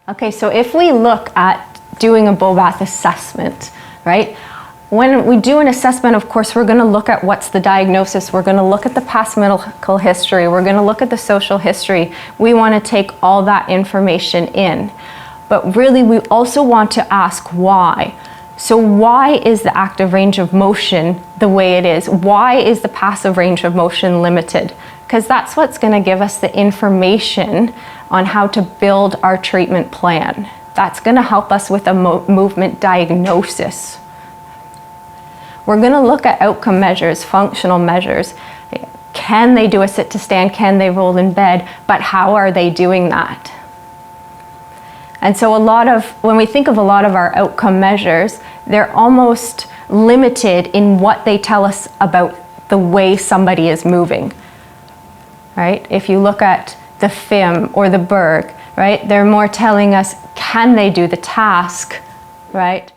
Okay, so if we look at doing a Bobath assessment, right? When we do an assessment, of course, we're going to look at what's the diagnosis. We're going to look at the past medical history. We're going to look at the social history. We want to take all that information in. But really, we also want to ask why. So why is the active range of motion the way it is? Why is the passive range of motion limited? Because that's what's going to give us the information on how to build our treatment plan. That's going to help us with a movement diagnosis. We're going to look at outcome measures, functional measures. Can they do a sit to stand? Can they roll in bed? But how are they doing that? And so when we think of a lot of our outcome measures, they're almost limited in what they tell us about the way somebody is moving, right? If you look at the FIM or the Berg, right? They're more telling us, can they do the task, right?